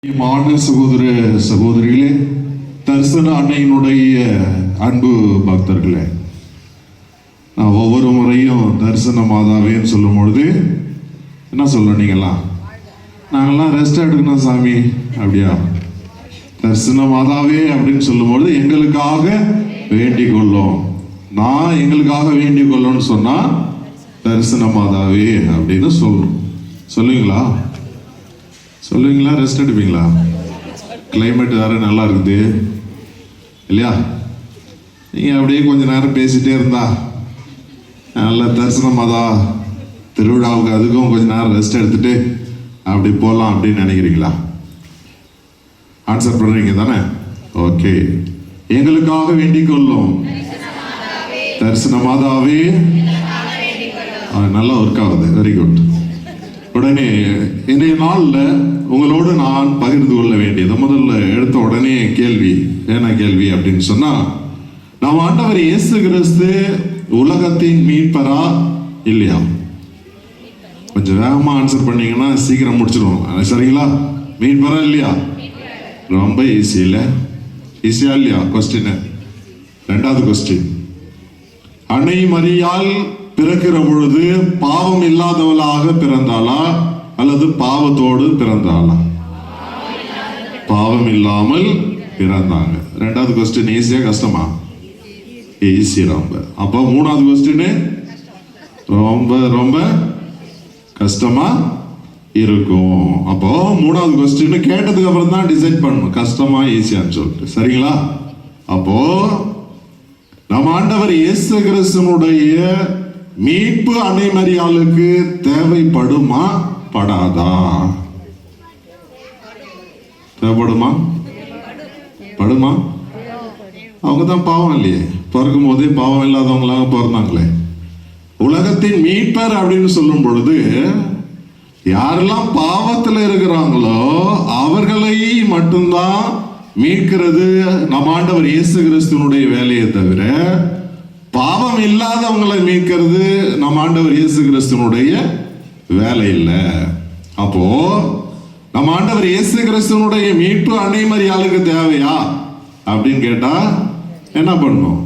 சகோதர சகோதரிகளே, தரிசன அன்னையினுடைய அன்பு பக்தர்களே, நான் ஒவ்வொரு முறையும் தரிசன மாதாவேன்னு சொல்லும் பொழுது என்ன சொல்ல, நீங்களாம் நாங்கள்லாம் ரெஸ்ட் எடுக்கணும் சாமி அப்படியா? தரிசன மாதாவே அப்படின்னு சொல்லும்பொழுது எங்களுக்காக வேண்டிக் கொள்ளும். நான் எங்களுக்காக வேண்டிக் கொள்ளும்னு சொன்னா தரிசன மாதாவே அப்படின்னு சொல்லணும். சொல்லுவீங்களா? சொல்லுவீங்களா? ரெஸ்ட் எடுப்பீங்களா? கிளைமேட் வேற நல்லா இருக்குது இல்லையா? நீங்க அப்படியே கொஞ்ச நேரம் பேசிட்டே இருந்தா நல்ல தரிசன மாதா திருவிழாவுக்கு அதுக்கும் கொஞ்ச நேரம் ரெஸ்ட் எடுத்துட்டு அப்படி போகலாம் அப்படின்னு நினைக்கிறீங்களா? ஆன்சர் பண்றீங்க தானே? ஓகே. எங்களுக்காக வேண்டிக் கொள்ளும் தரிசன மாதாவே. நல்லா ஒர்க் ஆகுது, வெரி குட். உடனே இன்றைய நாளில் உங்களோடு நான் பகிர்ந்து கொள்ள வேண்டியது, முதல்ல எடுத்த உடனே கேள்வி, என்ன கேள்வி அப்படின்னு சொன்னா, நாம் ஆண்டவர் இயேசு கிறிஸ்து உலகத்தின் மீட்பரா இல்லையா? கொஞ்சம் வேகமா ஆன்சர் பண்ணீங்கன்னா சீக்கிரம் முடிச்சிடுவோம். சரிங்களா? மீட்பரா இல்லையா? ரொம்ப ஈஸி இல்லை? ஈஸியா இல்லையா? கொஸ்டின். ரெண்டாவது கொஸ்டின், அன்னை மரியாள் பிறக்கிற பொழுது பாவம் இல்லாதவளாக பிறந்தாளா அல்லது பாவத்தோடு பிறந்தாளா? பாவம் இல்லாமல் பிறந்தாங்க. ரெண்டாவது கொஸ்டின் ஈஸியா கஷ்டமா? ஈஸி ரொம்ப. அப்போ மூணாவது கொஸ்டின் ரொம்ப ரொம்ப கஷ்டமா இருக்கும். அப்போ மூணாவது கொஸ்டின் கேட்டதுக்கு அப்புறம் தான் டிசைட் பண்ணணும் கஷ்டமா ஈஸியான்னு சொல்லிட்டு. சரிங்களா? அப்போ நம்ம ஆண்டவர் இயேசு கிறிஸ்துனுடைய மீட்பு அன்னை மரியாளுக்கு தேவைப்படுமா படாதா? தேவைப்படுமா படுமா? அவங்க தான் பாவம் இல்லையே, பிறக்கும் போதே பாவம் இல்லாதவங்களாக பிறந்தாங்களே. உலகத்தின் மீட்பர் அப்படின்னு சொல்லும் பொழுது யாரெல்லாம் பாவத்தில் இருக்கிறாங்களோ அவர்களை மட்டும்தான் மீட்கிறது நம் ஆண்டவர் இயேசு கிறிஸ்துவனுடைய வேலையை தவிர, பாவம் இல்லாதவங்களை மீட்கிறது நம் ஆண்டவர் இயேசு கிறிஸ்துவனுடைய வேலை இல்லை. அப்போ நம் ஆண்டவர் இயேசு கிறிஸ்துவனுடைய மீட்பு அன்னை மரியாளுக்கு தேவையா அப்படின்னு கேட்டா என்ன பண்ணணும்?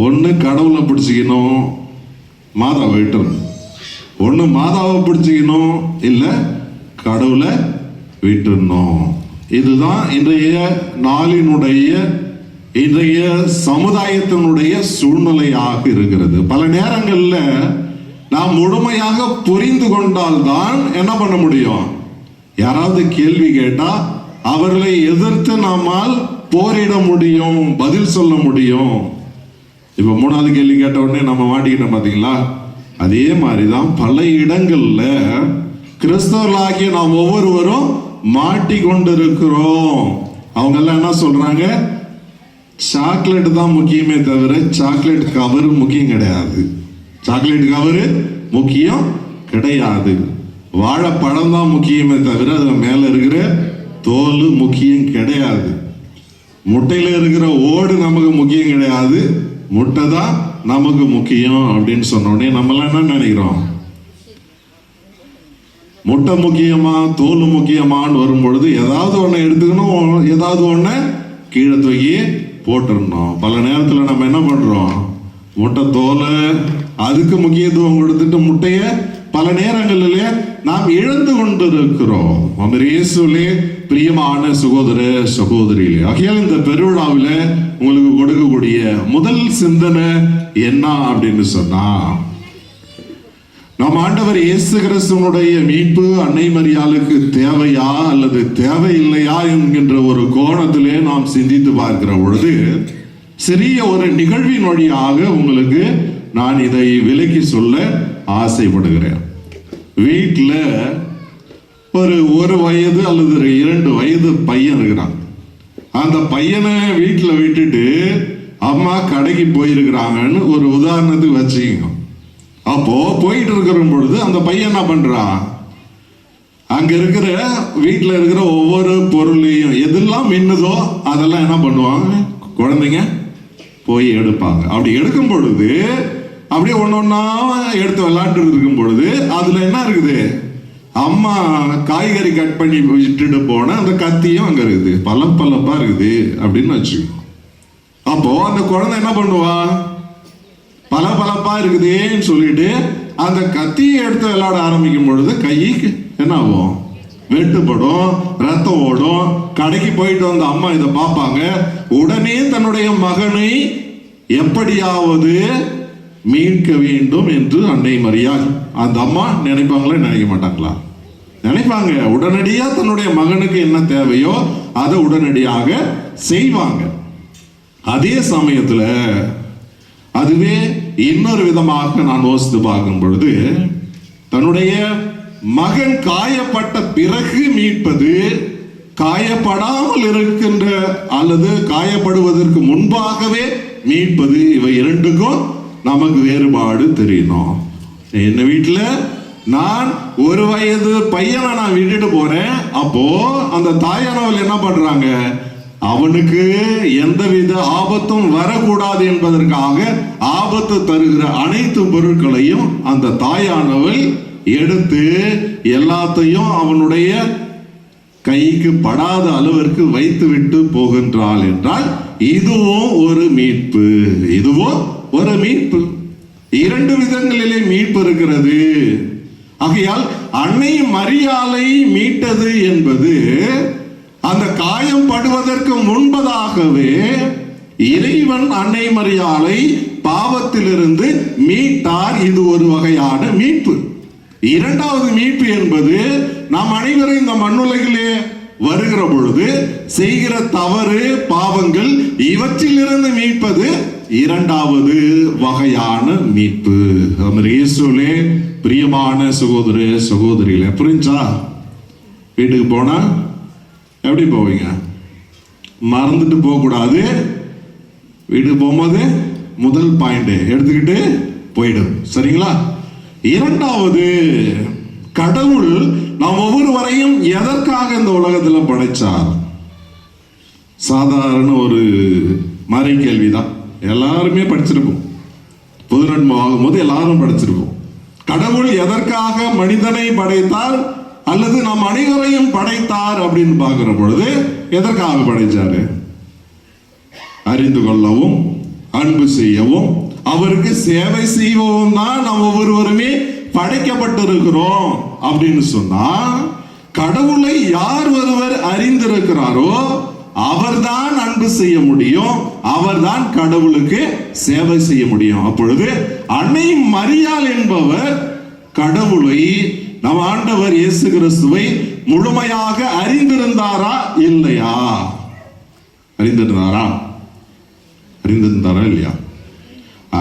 ஒண்ணு கடவுளை பிடிச்சிக்கணும், மாதாவை விட்டுறணும். ஒண்ணு மாதாவை பிடிச்சிக்கணும், இல்ல கடவுளை விட்டுறணும். இதுதான் இன்றைய நாளினுடைய, இன்றைய சமுதாயத்தினுடைய சூழ்நிலையாக இருக்கிறது. பல நேரங்களில் நாம் முழுமையாக புரிந்து கொண்டால்தான் என்ன பண்ண முடியும்? யாராவது கேள்வி கேட்டா அவர்களை எதிர்த்து நம்மால் போரிட முடியும், பதில் சொல்ல முடியும். இப்ப மூணாவது கேள்வி கேட்ட உடனே நம்ம மாட்டிக்கிட்டோம் பாத்தீங்களா? அதே மாதிரிதான் பல இடங்கள்ல கிறிஸ்தவர்களாகிய நாம் ஒவ்வொருவரும் மாட்டிக்கொண்டிருக்கிறோம். அவங்க எல்லாம் என்ன சொல்றாங்க? சாக்லேட் தான் முக்கியமே தவிர சாக்லேட் கவரு முக்கியம் கிடையாது. சாக்லேட் கவரு முக்கியம் கிடையாது. வாழைப்பழம் தான் முக்கியமே தவிர அதுல மேல இருக்கிற தோல் முக்கியம் கிடையாது. முட்டையில இருக்கிற ஓடு நமக்கு முக்கியம் கிடையாது, முட்டை தான் நமக்கு முக்கியம் அப்படின்னு சொன்னோடனே நம்மளாம் என்ன நினைக்கிறோம்? முட்டை முக்கியமா தோல் முக்கியமான்னு வரும் பொழுது ஏதாவது ஒண்ணு எடுத்துக்கணும், ஏதாவது ஒண்ணு கீழே தூக்கி போட்டுடணும். பல நேரத்துல நம்ம என்ன பண்றோம்? முட்டை தோலை அதுக்கு முக்கியத்துவம் கொடுத்துட்டு முட்டைய பல நேரங்களிலே நாம் இழந்து கொண்டிருக்கிறோம். இயேசுவிலே பிரியமான சகோதர சகோதரிகளே, ஆகையால் இந்த பெருவிழாவில உங்களுக்கு கொடுக்கக்கூடிய முதல் சிந்தனை என்ன அப்படின்னு சொன்னா, நம் ஆண்டவர் இயேசு கிறிஸ்துவனுடைய மீட்பு அன்னை மரியாளுக்கு தேவையா அல்லது தேவையில்லையா என்கின்ற ஒரு கோணத்திலே நாம் சிந்தித்து பார்க்கிற பொழுது, சிறிய ஒரு நிகழ்வின் வழியாக உங்களுக்கு நான் இதை விலக்கி சொல்ல ஆசைப்படுகிறேன். வீட்டுல ஒரு வயது அல்லது 2 வயது பையன் இருக்கிறான். அந்த பையனை வீட்டுல விட்டுட்டு அம்மா கடைக்கு போயிருக்கிறாங்கன்னு ஒரு உதாரணத்துக்கு வச்சுக்கோங்க. அப்போ போயிட்டு இருக்கிற பொழுது அந்த பையன் என்ன பண்றான்? அங்க இருக்கிற வீட்டுல இருக்கிற ஒவ்வொரு பொருளையும் எதெல்லாம் மின்னுதோ அதெல்லாம் என்ன பண்ணுவாங்க? குழந்தைங்க போய் எடுப்பாங்க. அப்படி எடுக்கும் பொழுது அப்படியே ஒன்னொன்னா எடுத்து விளையாண்டு இருக்கும் பொழுது அதுல என்ன இருக்குது? அம்மா காய்கறி கட் பண்ணி விட்டுட்டு போன அந்த கத்தியும் அங்க இருக்குது, பலப்பா இருக்குது அப்படின்னு வச்சுக்கோ. அப்போ அந்த குழந்தை என்ன பண்ணுவா, பலப்பா இருக்குதுன்னு சொல்லிட்டு அந்த கத்தியை எடுத்து விளையாட ஆரம்பிக்கும் பொழுது கைக்கு என்ன ஆகும், வெட்டுப்படும், ரத்தம் ஓடும். கடைக்கு போயிட்டு வந்த அம்மா இதை பார்ப்பாங்க. உடனே தன்னுடைய மகனை எப்படியாவது மீட்க வேண்டும் என்று அன்னை மரியாள் அந்த அம்மா நினைப்பாங்களா, நினைக்க மாட்டாங்களா? நினைப்பாங்க. உடனடியா தன்னுடைய மகனுக்கு என்ன தேவையோ அதை உடனடியாக செய்வாங்க. அதே சமயத்துல அதுவே இன்னொரு விதமாக நான் யோசித்து பார்க்கும் பொழுது, தன்னுடைய மகன் காயப்பட்ட பிறகு மீட்பது, காயப்படாமல் இருக்கின்ற அல்லது காயப்படுவதற்கு முன்பாகவே மீட்பது, இவை இரண்டுக்கும் நமக்கு வேறுபாடு தெரியணும். என்ன வீட்டுல நான் ஒரு வயது பையனை நான் விட்டுட்டு போறேன். அப்போ அந்த தாயானவள் என்ன பண்றாங்க, அவனுக்கு எந்தவித ஆபத்தும் வரக்கூடாது என்பதற்காக ஆபத்து தருகிற அனைத்து பொருட்களையும் அந்த தாயானவள் எடுத்து எல்லாத்தையும் அவனுடைய கைக்கு படாத அளவிற்கு வைத்து விட்டு போகின்றாள் என்றால் இதுவும் ஒரு மீட்பு, இதுவும் ஒரு மீட்பு. இரண்டு விதங்களிலே மீட்பு இருக்கிறது. ஆகையால் அன்னை மரியாளை மீட்டது என்பது அந்த காயம் படுவதற்கு முன்பதாகவே இறைவன் அன்னை மரியாளை பாவத்திலிருந்து மீட்டார். இது ஒரு வகையான மீட்பு. இரண்டாவது மீட்பு என்பது நாம் அனைவரும் இந்த மண்ணுலகிலே வருகிற பொழுது செய்கிற தவறு பாவங்கள் இவற்றிலிருந்து மீட்பது இரண்டாவது வகையான மீட்பு. இயேசுவிலே பிரியமான சகோதர சகோதரிகளே, புரிஞ்சா? வீட்டுக்கு போனா எப்படி போவீங்க? மறந்துட்டு போக கூடாது. வீட்டுக்கு போகும்போது முதல் பாயிண்ட் எடுத்துக்கிட்டு போயிடும், சரிங்களா? இரண்டாவது, கடவுள் நாம் ஒவ்வொருவரையும் எதற்காக இந்த உலகத்தில் படைச்சார்? சாதாரண ஒரு மறை கேள்விதான். எல்லாருமே படிச்சிருப்போம். புதுநன்மை ஆகும்போது எல்லாரும் படிச்சிருப்போம். கடவுள் எதற்காக மனிதனை படைத்தார் அல்லது நாம் அனைவரையும் படைத்தார் அப்படின்னு பார்க்கிற பொழுது எதற்காக படைச்சாரு? அறிந்து கொள்ளவும், அன்பு செய்யவும், அவருக்கு சேவை செய்யவும் தான் நாம் ஒவ்வொருவருமே படைக்கப்பட்டிருக்கிறோம். அப்படின்னு சொன்னா கடவுளை யார் ஒருவர் அறிந்திருக்கிறாரோ அவர்தான் அன்பு செய்ய முடியும், அவர்தான் கடவுளுக்கு சேவை செய்ய முடியும். அப்பொழுது அன்னை மரியாள் என்பவர் கடவுளை, நம் ஆண்டவர் இயேசு கிறிஸ்துவை முழுமையாக அறிந்திருந்தாரா இல்லையா? அறிந்திருந்தாரா இல்லையா?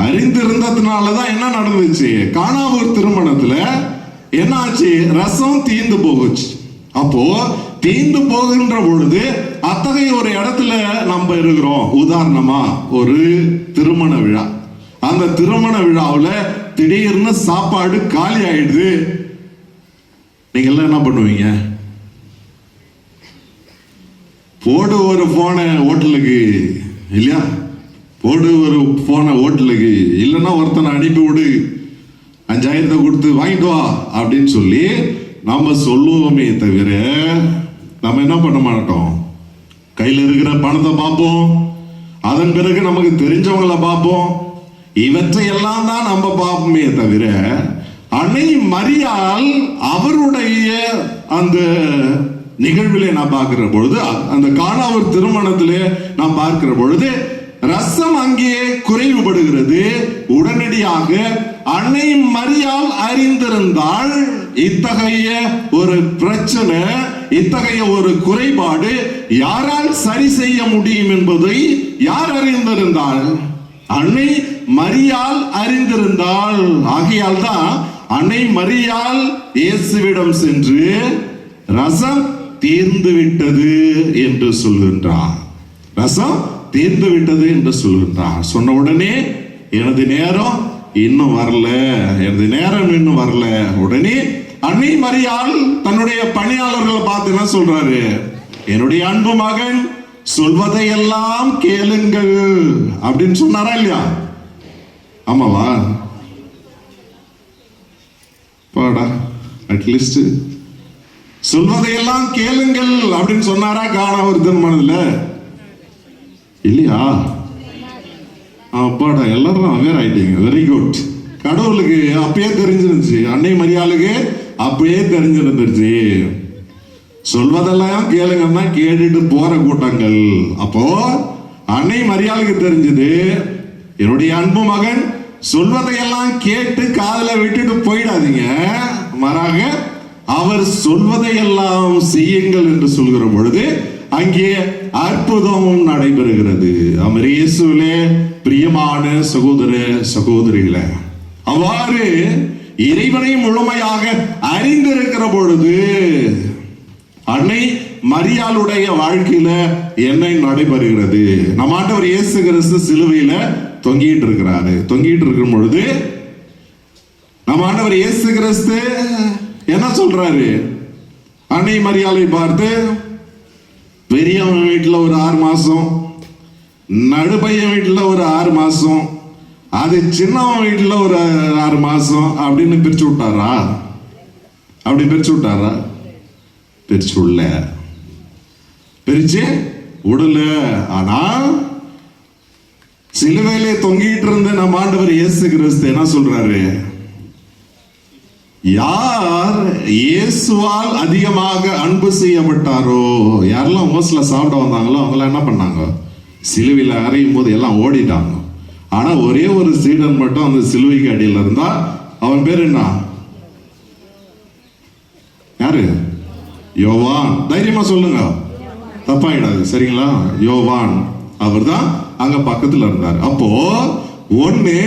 அறிந்திருந்ததுனாலதான் என்ன நடந்துச்சு? கானாவூர் திருமணத்துல என்ன ஆச்சு? ரசம் தீந்து போகுச்சு. அப்போ தீந்து போகின்ற பொழுது அத்தகைய ஒரு இடத்துல நம்ம இருக்கிறோம். உதாரணமா ஒரு திருமண விழா. அந்த திருமண விழாவில் திடீர்னு சாப்பாடு காலி ஆயிடுது. நீங்க எல்லாம் என்ன பண்ணுவீங்க? போடு ஒரு போனை ஹோட்டலுக்கு, இல்லையா? போடு ஒரு போனை ஹோட்டலுக்கு, இல்லைன்னா ஒருத்தனை அனுப்பி விடு, 5000 கொடுத்து வாங்கிட்டு வா அப்படின்னு சொல்லி நாம சொல்லுவோமே தவிர நம்ம என்ன பண்ண மாட்டோம். கையில் இருக்கிற பணத்தை பார்ப்போம், அதன் பிறகு நமக்கு தெரிஞ்சவங்களை பார்ப்போம். இவற்றை எல்லாம் தான் நம்ம பார்ப்போமே தவிர அன்னை மரியாள் அவருடைய அந்த நிகழ்விலே நான் பார்க்கிற பொழுது, அந்த கானாவூர் திருமணத்திலே நான் பார்க்கிற பொழுது ரசம் அங்கே குறைவுபடுகிறது. உடனடியாக அன்னை மரியாள் அறிந்திருந்தால் இத்தகைய ஒரு பிரச்சனை, இத்தகைய ஒரு குறைபாடு யாரால் சரி செய்ய முடியும் என்பதை யார் அறிந்திருந்தால்? அன்னை மரியாள் அறிந்திருந்தால். ஆகையால் தான் அன்னை மரியாள் இயேசுவிடம் சென்று ரசம் தீர்ந்து விட்டது என்று சொல்கின்றார். ரசம் தீர்ந்து விட்டது என்று சொல்கின்றார். சொன்ன உடனே எனது நேரம் இன்னும் வரல, எனது நேரம் இன்னும் வரல. உடனே அன்னை மரியாள் தன்னுடைய பணியாளர்களை பார்த்து என்ன சொல்றாரு? என்னுடைய அன்பு மகன் சொல்வதையெல்லாம் கேளுங்கள் அப்படின்னு சொன்னாரா இல்லையா? ஆமாவா? பாடா, அட்லீஸ்ட் சொல்வதையெல்லாம் கேளுங்கள் அப்படின்னு சொன்னாரா காண ஒரு திருமணத்துல இல்லையா? அப்பாடா, எல்லாரும் அவேர் ஆயிட்டீங்க. Very good. கடவுளுக்கு அப்பயே தெரிஞ்சிருந்துச்சு, அன்னை மரியாளுக்கு அப்பயே தெரிஞ்சிருந்துச்சு. சொல்வதெல்லாம் கேளுங்கன்னா கேட்டுட்டு போற கூட்டங்கள். அப்போ அன்னை மரியாளுக்கு தெரிஞ்சது, என்னுடைய அன்பு மகன் சொல்வதையெல்லாம் கேட்டு காதல விட்டுட்டு போயிடாதீங்க, மாறாக அவர் சொல்வதையெல்லாம் செய்யுங்கள் என்று சொல்கிற பொழுது அங்கே அற்புதமும் நடைபெறுகிறது. அவர் இயேசுவிலே பிரியமான சகோதர சகோதரிகளே, அவ்வாறு இறைவனை முழுமையாக அறிந்திருக்கிற பொழுது அன்னை மரியாளுடைய வாழ்க்கையில என்ன நடைபெறுகிறது? நம்ம ஆண்டவர் இயேசு கிறிஸ்து சிலுவையில தொங்கிட்டு இருக்கிறாரு. தொங்கிட்டு இருக்கும் பொழுது நம்ம ஆண்டவர் இயேசு கிறிஸ்து என்ன சொல்றாரு? அன்னை மரியாளை பார்த்து, பெரியவன் வீட்டுல ஒரு 6 மாசம், நடுப்பையன் வீட்டுல ஒரு 6 மாசம், அது சின்னவன் வீட்டுல ஒரு 6 மாசம் அப்படின்னு பிரிச்சு விட்டாரா? அப்படி பிரிச்சு விட்டாரா? பிரிச்சு விடல. பிரிச்சு விடல. ஆனா சிலுவையிலே தொங்கிட்டு இருந்த நம்ம ஆண்டவர் இயேசு கிறிஸ்து என்ன சொல்றாரு? யார் இயேசுவால் அதிகமாக அன்பு செய்யப்பட்டாரோ, யாரெல்லாம் மோஸ்ட்ல சாப்பிட வந்தாங்களோ அவங்க என்ன பண்ணாங்க? சிலுவையில் அறையும் போது எல்லாம் ஓடிட்டாங்க. ஆனா ஒரே ஒரு சீடன் மட்டும் அந்த சிலுவைக்கு அடியில் இருந்தா. அவன் பேர் என்ன? யாரு? யோவான். தைரியமா சொல்லுங்க, தப்பாயிடாது, சரிங்களா? யோவான் அவர் தான் அங்க பக்கத்துல இருந்தார். அப்போ ஒண்ணு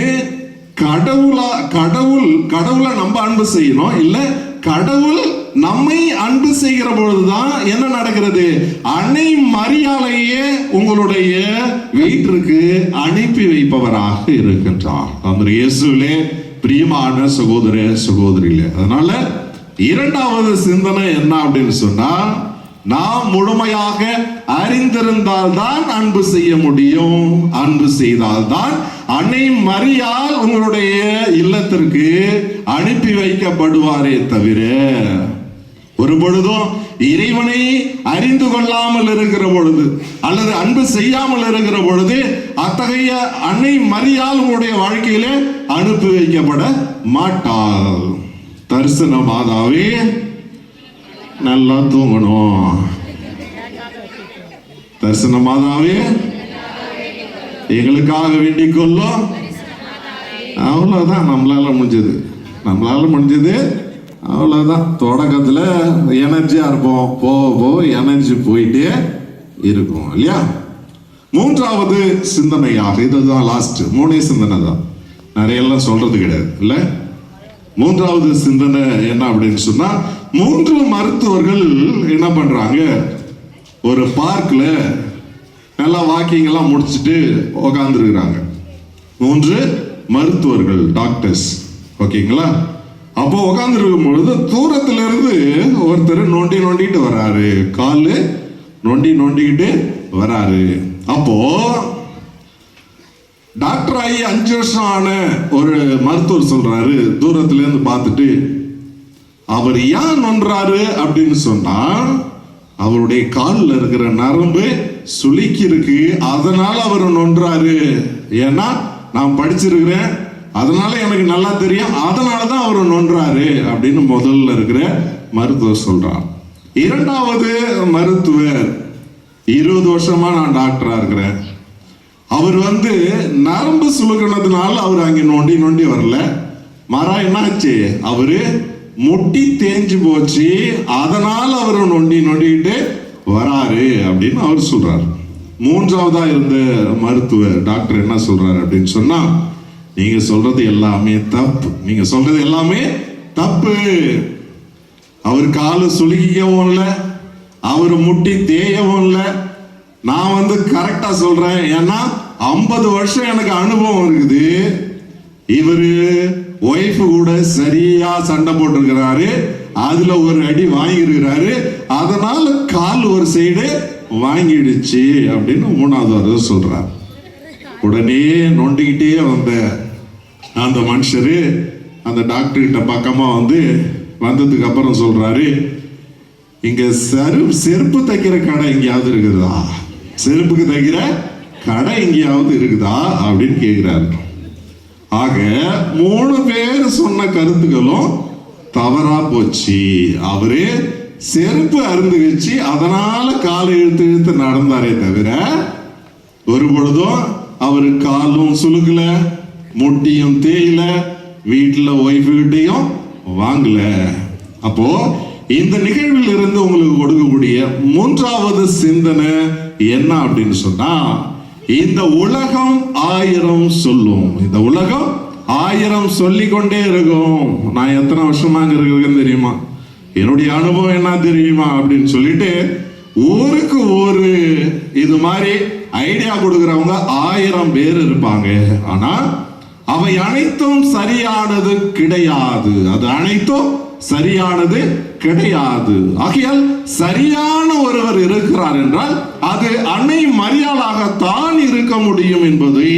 கடவுளை நம்ம அன்பு செய்யணும், இல்ல கடவுள் நம்மை அன்பு செய்கிற பொழுதுதான் என்ன நடக்கிறது? அன்னை மரியாளையே உங்களுடைய வீட்டிற்கு அனுப்பி வைப்பவராக இருக்கின்றார். அவர் இயேசுவிலே பிரியமான சகோதர சகோதரிகளே, அதனால இரண்டாவது சிந்தனை என்ன அப்படின்னு சொன்னா, நாம் முழுமையாக அறிந்திருந்தால் தான் அன்பு செய்ய முடியும். அன்பு செய்தால்தான் அன்னை மரியாள் உங்களுடைய இல்லத்திற்கு அனுப்பி வைக்கப்படுவாரே தவிர, ஒரு பொழுதும் இறைவனை அறிந்து கொள்ளாமல் இருக்கிற பொழுது அல்லது அன்பு செய்யாமல் இருக்கிற பொழுது அத்தகைய அன்னை மரியாள் உங்களுடைய வாழ்க்கையிலே அனுப்பி வைக்கப்பட மாட்டாள். தரிசன மாதாவே நல்லா தூங்கணும். தரிசன மாதாவே எங்களுக்காக வேண்டிக் கொள்ளும். அவ்வளவுதான் நம்மளால முடிஞ்சது. அவ்வளவுதான். தொடக்கத்துல எனர்ஜியா இருப்போம், போக எனர்ஜி போயிட்டே இருக்கும் இல்லையா? மூன்றாவது சிந்தனையாக, இதுதான் லாஸ்ட் 3 சிந்தனை தான், நிறைய எல்லாம் சொல்றது கிடையாது இல்ல. மூன்றாவது சிந்தனை என்ன அப்படின்னு சொன்னா, 3 மருத்துவர்கள் என்ன பண்றாங்க? ஒரு பார்க்ல நல்லா வாக்கிங் எல்லாம் முடிச்சுட்டு உட்கார்ந்து இருக்கிறாங்க. 3 மருத்துவர்கள், டாக்டர்ஸ், ஓகேங்களா? அப்போ உட்கார்ந்து இருக்கும் பொழுது தூரத்துல இருந்து ஒருத்தர் நோண்டிட்டு வராரு, காலு நோண்டிக்கிட்டு வராரு. அப்போ டாக்டர் ஆகி 5 வருஷம் ஆன ஒரு மருத்துவர் சொல்றாரு, தூரத்துல இருந்து பார்த்துட்டு, அவர் ஏன் நொன்றாரு அப்படின்னு சொன்னா, அவருடைய காலில் இருக்கிற நரம்பு சுளுக்கி இருக்கு, அதனால அவர் நொன்றாரு. ஏன்னா நான் படிச்சிருக்கிறேன், அதனால எனக்கு நல்லா தெரியும், அதனாலதான் அவர் நொன்றாரு அப்படின்னு முதல்ல இருக்கிற மருத்துவர் சொல்றார். இரண்டாவது மருத்துவர், 20 வருஷமா நான் டாக்டரா இருக்கிறேன், அவர் நரம்பு சுழுக்கினதுனால அவர் அங்கே நோண்டி வரல, மாறா என்னாச்சு, அவரு முட்டி தேஞ்சு போச்சு, அதனால அவர் நோண்டிக்கிட்டு வராரு அப்படின்னு அவர் சொல்றாரு. மூன்றாவதா இருந்த மருத்துவர் டாக்டர் என்ன சொல்றாரு அப்படின்னு சொன்னா, நீங்க சொல்றது எல்லாமே தப்பு. அவர் காலு சுளுக்கிக்கவும் இல்லை, அவர் முட்டி தேயவும் இல்லை. நான் கரெக்டா சொல்றேன், ஏன்னா 50 வருஷம் எனக்கு அனுபவம் இருக்குது. இவரு ஒய்ஃப் கூட சரியா சண்டை போட்டிருக்கிறாரு, அதுல ஒரு அடி வாங்கியிருக்கிறாரு, அதனால கால் ஒரு சைடு வாங்கிடுச்சு அப்படின்னு மூணாவது சொல்றார். உடனே நோண்டிக்கிட்டே வந்த அந்த மனுஷரு அந்த டாக்டர் கிட்ட பக்கமா வந்ததுக்கு அப்புறம் சொல்றாரு, இங்க செருப்பு தைக்கிற கடை எங்கேயாவது இருக்குதா? செருப்புக்கு தைக்கிற கடை எங்கேயாவது இருக்குதா அப்படின்னு கேட்கிறாரு. ஆக 3 பேர் சொன்ன கருத்துக்களும் தவறா போச்சு. அவரு செருப்பு அருந்து வச்சு அதனால காலை இழுத்து இழுத்து நடந்தாரே தவிர ஒரு பொழுதும் அவரு காலும் சுலுக்கல, முட்டியும் தேயில, வீட்டுல ஒய்ஃபு கிட்டையும் வாங்கல. அப்போ இந்த நிகழ்வில் இருந்து உங்களுக்கு கொடுக்கக்கூடிய 3வது சிந்தனை என்ன அப்படின்னு சொன்னா, இந்த உலகம் 1000 சொல்லும். இந்த உலகம் 1000 சொல்லிக் கொண்டே இருக்கும். நான் எத்தனை வருஷமா அங்க இருக்கிறேன்னு தெரியுமா, என்னுடைய அனுபவம் என்ன தெரியுமா அப்படின்னு சொல்லிட்டு ஊருக்கு ஒரு இது மாதிரி ஐடியா கொடுக்கிறவங்க 1000 பேர் இருப்பாங்க. ஆனா அவை அனைத்தும் சரியானது கிடையாது. அது அனைத்தும் சரியானது கிடையாது. ஆகையால் சரியான ஒருவர் இருக்கிறார் என்றால் அது அன்னை மரியாளாகத்தான் இருக்க முடியும் என்பதை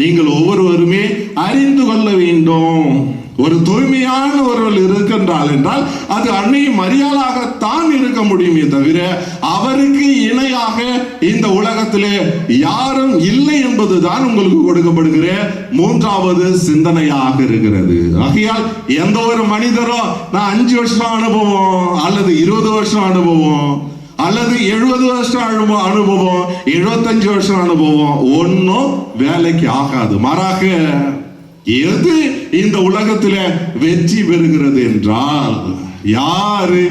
நீங்கள் ஒவ்வொருவருமே அறிந்து கொள்ள வேண்டும். ஒரு தூய்மையான ஒருவர் இருக்கின்றால் என்றால் அது அன்னை மரியாளாகத்தான் இருக்க முடியுமே தவிர அவருக்கு இணையாக இந்த உலகத்திலே யாரும் இல்லை என்பதுதான் உங்களுக்கு கொடுக்கப்படுகிற 3வது சிந்தனையாக இருக்கிறது. ஆகையால் எந்த ஒரு மனிதரும் நான் 5 வருஷம் அனுபவம் அல்லது 20 வருஷம் அனுபவம் அல்லது 70 வருஷம் அனுபவம் 75 வருஷம் அனுபவம் ஒன்னும் வேலைக்கு ஆகாது. மாறாக எது இந்த உலகத்துல வெற்றி பெறுகிறது என்றால், யாரு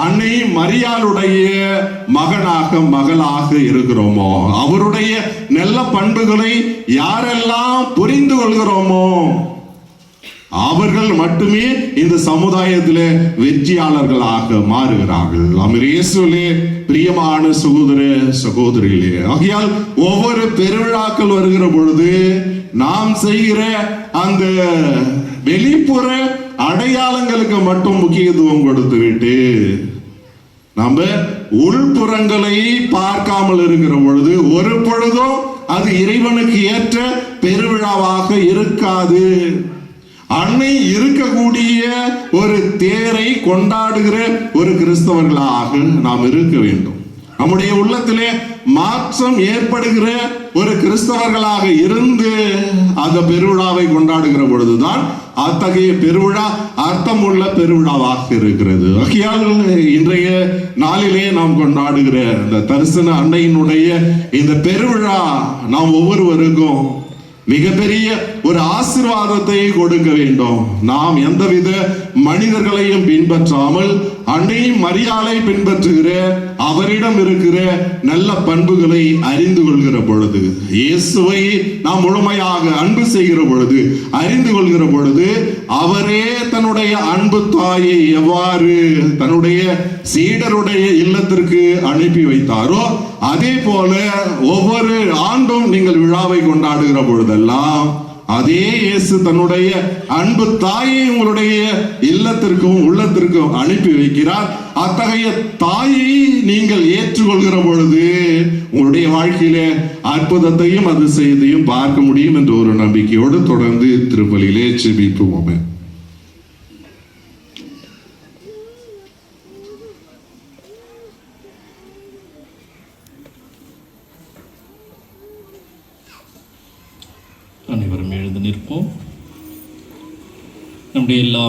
அன்னை மரியாளுடைய மகனாக மகளாக இருக்கிறோமோ, அவருடைய நல்ல பண்புகளை யாரெல்லாம் புரிந்து கொள்கிறோமோ அவர்கள் மட்டுமே இந்த சமுதாயத்திலே வெற்றியாளர்களாக மாறுகிறார்கள். இயேசுவிலே பிரியமான சகோதர சகோதரிகளே, ஆகையால் ஒவ்வொரு பெருவிழாக்கள் வருகிற பொழுது நாம் செய்கிற அந்த வெளிப்புற அடையாளங்களுக்கு மட்டும் முக்கியத்துவம் கொடுத்து விட்டு நம்ம உள்புறங்களை பார்க்காமல் இருக்கிற பொழுது ஒரு பொழுதும் அது இறைவனுக்கு ஏற்ற பெருவிழாவாக இருக்காது. அன்னை இருக்கக்கூடிய ஒரு தேரை கொண்டாடுகிற ஒரு கிறிஸ்தவர்களாக நாம் இருக்க வேண்டும். நம்முடைய உள்ளத்திலே மாற்றம் ஏற்படுகிற ஒரு கிறிஸ்தவர்களாக இருந்து அந்த பெருவிழாவை கொண்டாடுகிற பொழுதுதான் அத்தகைய பெருவிழா அர்த்தமுள்ள பெருவிழாவாக இருக்கிறது. ஆகையால் இன்றைய நாளிலே நாம் கொண்டாடுகிற இந்த தரிசன அன்னையினுடைய இந்த பெருவிழா நாம் ஒவ்வொருவருக்கும் மிகப்பெரிய ஒரு ஆசீர்வாதத்தை கொடுக்க வேண்டும். நாம் எந்தவித மனிதர்களையும் பின்பற்றாமல் அன்னை மரியாளை பின்பற்றுகிற அவரிடம் இருக்கிற நல்ல பண்புகளை அறிந்து கொள்கிற பொழுது, இயேசுவை நாம் முழுமையாக அன்பு செய்கிற பொழுது, அறிந்து கொள்கிற பொழுது, அவரே தன்னுடைய அன்பு தாயை எவ்வாறு தன்னுடைய சீடருடைய இல்லத்திற்கு அனுப்பி வைத்தாரோ அதே போல ஒவ்வொரு ஆண்டும் நீங்கள் விழாவை கொண்டாடுகிற பொழுதெல்லாம் அதே இயேசு தன்னுடைய அன்பு தாயை உங்களுடைய இல்லத்திற்கும் உள்ளத்திற்கும் அனுப்பி வைக்கிறார். அத்தகைய தாயை நீங்கள் ஏற்றுக்கொள்கிற பொழுது உங்களுடைய வாழ்க்கையிலே அற்புதத்தையும் அதிசயத்தையும் பார்க்க முடியும் என்ற ஒரு நம்பிக்கையோடு தொடர்ந்து திருப்பலியிலே ஜெபிப்போம். அனைவரும் எழுந்து நிற்போம். நம்முடைய எல்லா